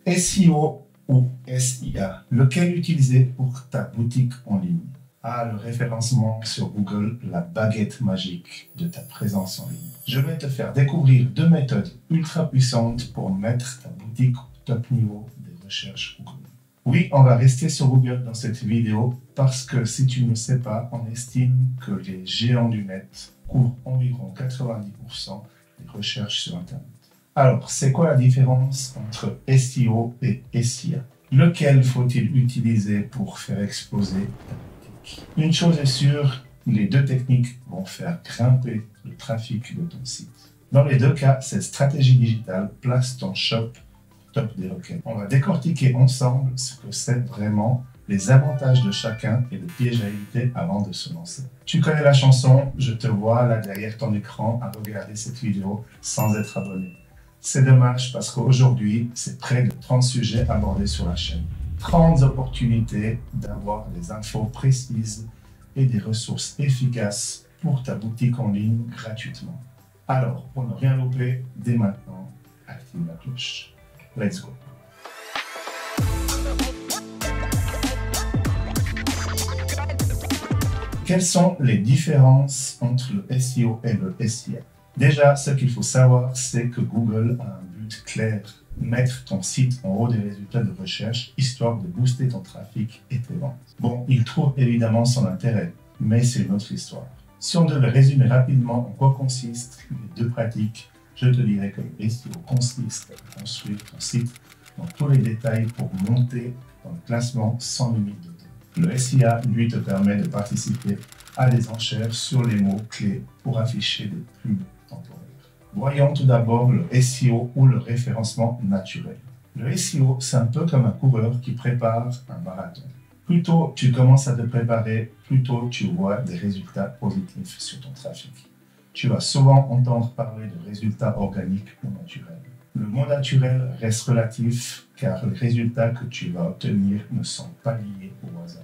SEO ou SIA, lequel utiliser pour ta boutique en ligne? Ah, le référencement sur Google, la baguette magique de ta présence en ligne. Je vais te faire découvrir 2 méthodes ultra puissantes pour mettre ta boutique au top niveau des recherches Google. Oui, on va rester sur Google dans cette vidéo parce que si tu ne le sais pas, on estime que les géants du net couvrent environ 90% des recherches sur Internet. Alors, c'est quoi la différence entre SEO et SIA? Lequel faut-il utiliser pour faire exploser ta boutique? Une chose est sûre, les 2 techniques vont faire grimper le trafic de ton site. Dans les 2 cas, cette stratégie digitale place ton shop au top des requêtes. On va décortiquer ensemble ce que c'est vraiment, les avantages de chacun et les pièges à éviter avant de se lancer. Tu connais la chanson, je te vois là derrière ton écran à regarder cette vidéo sans être abonné. C'est dommage parce qu'aujourd'hui, c'est près de 30 sujets abordés sur la chaîne. 30 opportunités d'avoir des infos précises et des ressources efficaces pour ta boutique en ligne gratuitement. Alors, pour ne rien louper, dès maintenant, active la cloche. Let's go! Quelles sont les différences entre le SEO et le SIA? Déjà, ce qu'il faut savoir, c'est que Google a un but clair, mettre ton site en haut des résultats de recherche, histoire de booster ton trafic et tes ventes. Bon, il trouve évidemment son intérêt, mais c'est une autre histoire. Si on devait résumer rapidement en quoi consistent les 2 pratiques, je te dirais que le SEO consiste à construire ton site dans tous les détails pour monter dans le classement sans limite de temps. Le SIA, lui, te permet de participer à des enchères sur les mots-clés pour afficher des pubs temporaires. Voyons tout d'abord le SEO ou le référencement naturel. Le SEO, c'est un peu comme un coureur qui prépare un marathon. Plus tôt tu commences à te préparer, plus tôt tu vois des résultats positifs sur ton trafic. Tu vas souvent entendre parler de résultats organiques ou naturels. Le mot naturel reste relatif car les résultats que tu vas obtenir ne sont pas liés au hasard.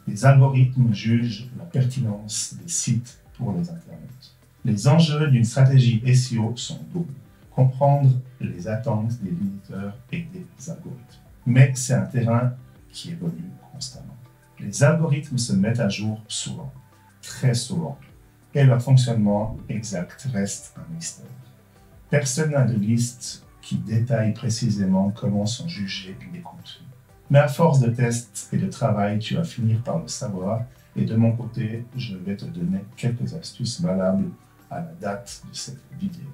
Les algorithmes jugent la pertinence des sites pour les internautes. Les enjeux d'une stratégie SEO sont doubles. Comprendre les attentes des visiteurs et des algorithmes. Mais c'est un terrain qui évolue constamment. Les algorithmes se mettent à jour souvent, très souvent, et leur fonctionnement exact reste un mystère. Personne n'a de liste qui détaille précisément comment sont jugés les contenus. Mais à force de tests et de travail, tu vas finir par le savoir. Et de mon côté, je vais te donner quelques astuces valables à la date de cette vidéo.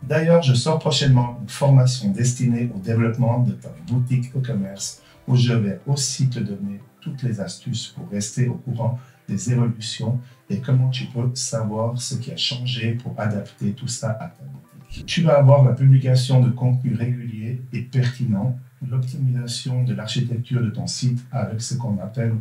D'ailleurs, je sors prochainement une formation destinée au développement de ta boutique e-commerce où je vais aussi te donner toutes les astuces pour rester au courant des évolutions et comment tu peux savoir ce qui a changé pour adapter tout ça à ta boutique. Tu vas avoir la publication de contenu régulier et pertinent, l'optimisation de l'architecture de ton site avec ce qu'on appelle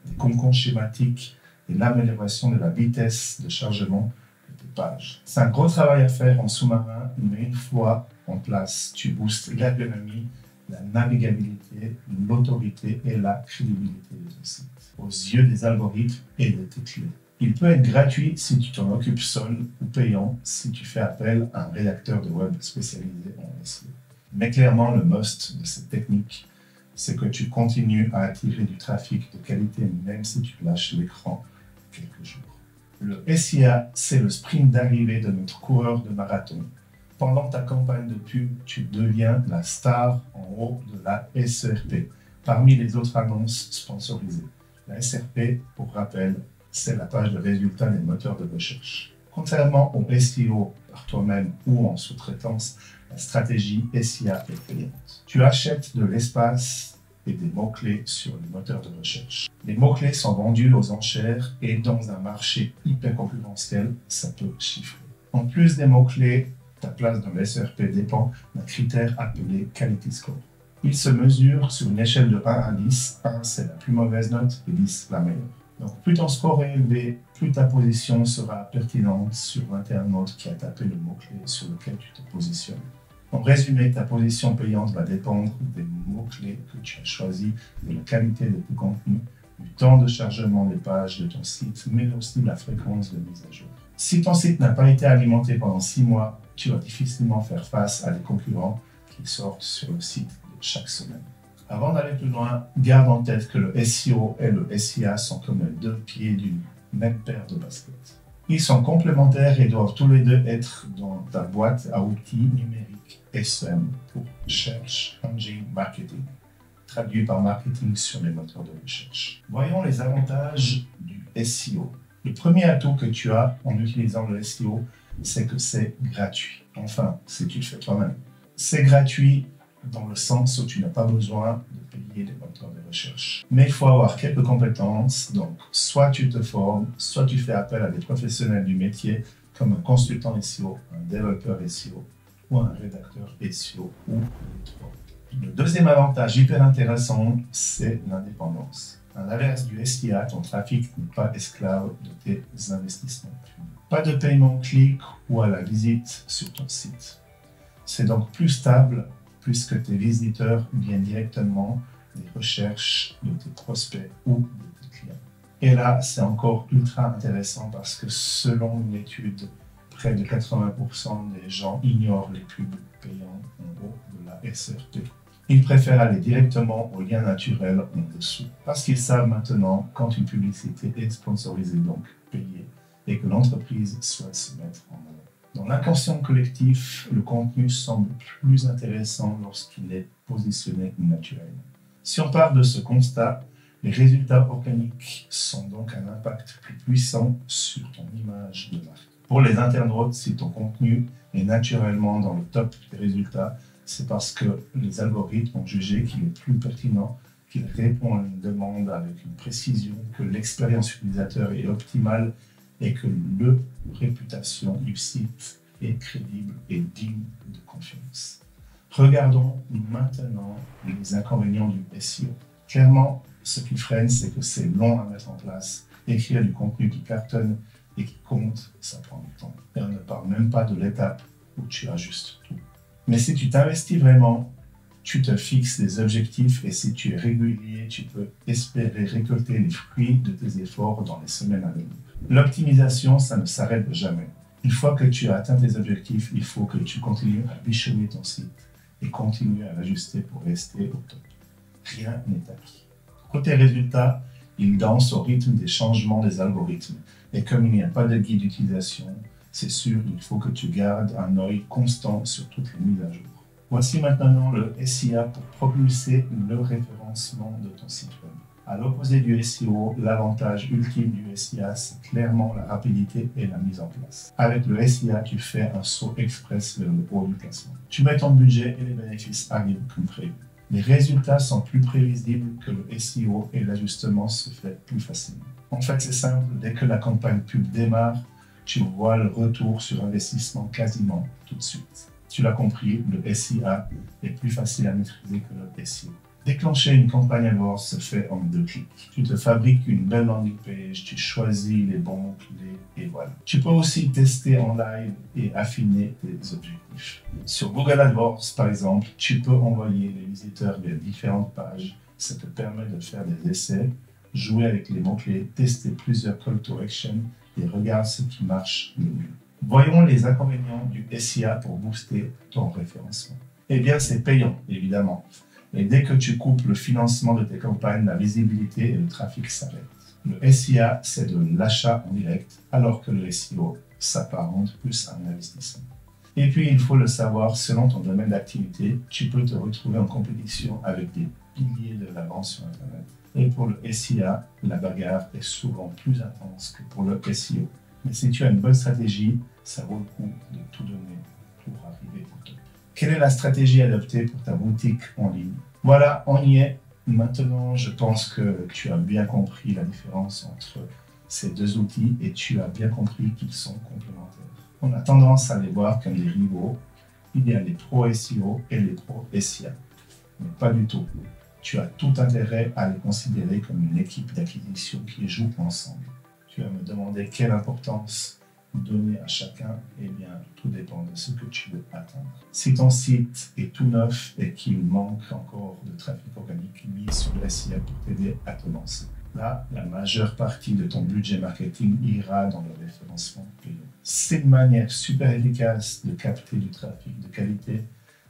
des concours schématiques et l'amélioration de la vitesse de chargement de tes pages. C'est un gros travail à faire en sous-marin, mais une fois en place, tu boostes l'ergonomie, la navigabilité, l'autorité et la crédibilité de ton site aux yeux des algorithmes et de tes clients. Il peut être gratuit si tu t'en occupes seul ou payant si tu fais appel à un rédacteur de web spécialisé en SEO. Mais clairement, le must de cette technique, c'est que tu continues à attirer du trafic de qualité même si tu lâches l'écran quelques jours. Le SIA, c'est le sprint d'arrivée de notre coureur de marathon. Pendant ta campagne de pub, tu deviens la star en haut de la SERP, parmi les autres annonces sponsorisées. La SRP, pour rappel, c'est la page de résultats des moteurs de recherche. Contrairement au SEO par toi-même ou en sous-traitance, la stratégie SIA est payante. Tu achètes de l'espace et des mots-clés sur les moteurs de recherche. Les mots-clés sont vendus aux enchères et dans un marché hyper concurrentiel, ça peut chiffrer. En plus des mots-clés, ta place dans le SERP dépend d'un critère appelé Quality Score. Il se mesure sur une échelle de 1 à 10. 1, c'est la plus mauvaise note et 10, la meilleure. Donc, plus ton score est élevé, plus ta position sera pertinente sur l'internaute qui a tapé le mot-clé sur lequel tu te positionnes. En résumé, ta position payante va dépendre des mots-clés que tu as choisis, de la qualité de ton contenu, du temps de chargement des pages de ton site, mais aussi de la fréquence de mise à jour. Si ton site n'a pas été alimenté pendant 6 mois, tu vas difficilement faire face à des concurrents qui sortent sur le site de chaque semaine. Avant d'aller plus loin, garde en tête que le SEO et le SIA sont comme les deux pieds d'une même paire de baskets. Ils sont complémentaires et doivent tous les deux être dans ta boîte à outils numériques SEM pour Search Engine Marketing, traduit par marketing sur les moteurs de recherche. Voyons les avantages du SEO. Le premier atout que tu as en utilisant le SEO, c'est que c'est gratuit. Enfin, si tu le fais toi-même. C'est gratuit dans le sens où tu n'as pas besoin de payer les moteurs de recherche. Mais il faut avoir quelques compétences, donc soit tu te formes, soit tu fais appel à des professionnels du métier comme un consultant SEO, un développeur SEO ou un rédacteur SEO ou les trois. Le deuxième avantage hyper intéressant, c'est l'indépendance. À l'inverse du SIA, ton trafic n'est pas esclave de tes investissements. Pas de paiement clic ou à la visite sur ton site. C'est donc plus stable puisque tes visiteurs viennent directement des recherches de tes prospects ou de tes clients. Et là, c'est encore ultra intéressant parce que selon une étude, près de 80% des gens ignorent les pubs payants en haut de la SRP. Ils préfèrent aller directement au lien naturel en dessous parce qu'ils savent maintenant quand une publicité est sponsorisée, donc payée, et que l'entreprise souhaite se mettre en avant. Dans l'inconscient collectif, le contenu semble plus intéressant lorsqu'il est positionné naturellement. Si on part de ce constat, les résultats organiques sont donc un impact plus puissant sur ton image de marque. Pour les internautes, si ton contenu est naturellement dans le top des résultats, c'est parce que les algorithmes ont jugé qu'il est plus pertinent, qu'il répond à une demande avec une précision, que l'expérience utilisateur est optimale et que le réputation du site est crédible et digne de confiance. Regardons maintenant les inconvénients du SEO. Clairement, ce qui freine, c'est que c'est long à mettre en place. Écrire du contenu qui cartonne et qui compte, ça prend du temps. Et on ne parle même pas de l'étape où tu ajustes tout. Mais si tu t'investis vraiment, tu te fixes des objectifs et si tu es régulier, tu peux espérer récolter les fruits de tes efforts dans les semaines à venir. L'optimisation, ça ne s'arrête jamais. Une fois que tu as atteint tes objectifs, il faut que tu continues à bichonner ton site et continuer à l'ajuster pour rester au top. Rien n'est acquis. Côté résultats, ils dansent au rythme des changements des algorithmes. Et comme il n'y a pas de guide d'utilisation, c'est sûr, il faut que tu gardes un œil constant sur toutes les mises à jour. Voici maintenant le SIA pour propulser le référencement de ton site web. À l'opposé du SEO, l'avantage ultime du SIA, c'est clairement la rapidité et la mise en place. Avec le SIA, tu fais un saut express vers le haut du classement. Tu mets ton budget et les bénéfices arrivent comme prévu. Les résultats sont plus prévisibles que le SEO et l'ajustement se fait plus facilement. En fait, c'est simple, dès que la campagne pub démarre, tu vois le retour sur investissement quasiment tout de suite. Tu l'as compris, le SIA est plus facile à maîtriser que le SEO. Déclencher une campagne AdWords se fait en 2 clics. Tu te fabriques une belle landing page, tu choisis les bons mots-clés et voilà. Tu peux aussi tester en live et affiner tes objectifs. Sur Google AdWords, par exemple, tu peux envoyer les visiteurs vers différentes pages. Ça te permet de faire des essais, jouer avec les mots-clés, tester plusieurs call to action et regarde ce qui marche le mieux. Voyons les inconvénients du SIA pour booster ton référencement. Eh bien, c'est payant, évidemment. Et dès que tu coupes le financement de tes campagnes, la visibilité et le trafic s'arrêtent. Le SIA, c'est de l'achat en direct, alors que le SEO s'apparente plus à un investissement. Et puis, il faut le savoir, selon ton domaine d'activité, tu peux te retrouver en compétition avec des piliers de la vente sur Internet. Et pour le SIA, la bagarre est souvent plus intense que pour le SEO. Mais si tu as une bonne stratégie, ça vaut le coup de tout donner pour arriver au top. Quelle est la stratégie adoptée pour ta boutique en ligne? Voilà, on y est. Maintenant, je pense que tu as bien compris la différence entre ces deux outils et tu as bien compris qu'ils sont complémentaires. On a tendance à les voir comme des rivaux. Il y a les pros SEO et les pros SIA. Mais pas du tout. Tu as tout intérêt à les considérer comme une équipe d'acquisition qui joue ensemble. Tu vas me demander quelle importance donner à chacun. Eh bien, tout dépend de ce que tu veux atteindre. Si ton site est tout neuf et qu'il manque encore de trafic organique, mise sur le SIA pour t'aider à te lancer. Là, la majeure partie de ton budget marketing ira dans le référencement payant. C'est une manière super efficace de capter du trafic de qualité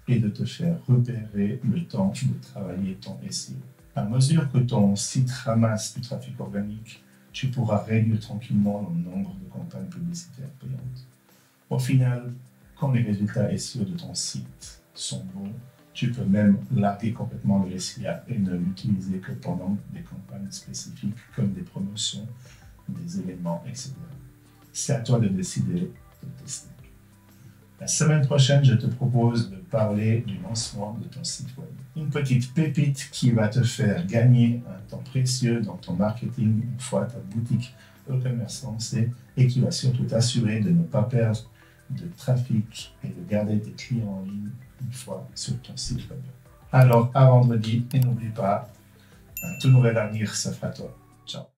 et de te faire repérer le temps de travailler ton SEO. À mesure que ton site ramasse du trafic organique, tu pourras réduire tranquillement le nombre de campagnes publicitaires payantes. Au final, quand les résultats SEO de ton site sont bons, tu peux même larguer complètement le SIA et ne l'utiliser que pendant des campagnes spécifiques comme des promotions, des événements, etc. C'est à toi de décider de tester. La semaine prochaine, je te propose de parler du lancement de ton site web. Une petite pépite qui va te faire gagner un temps précieux dans ton marketing une fois ta boutique e-commerce lancée et qui va surtout t'assurer de ne pas perdre de trafic et de garder tes clients en ligne une fois sur ton site web. Alors, à vendredi et n'oublie pas, un tout nouvel avenir s'offre à toi. Ciao.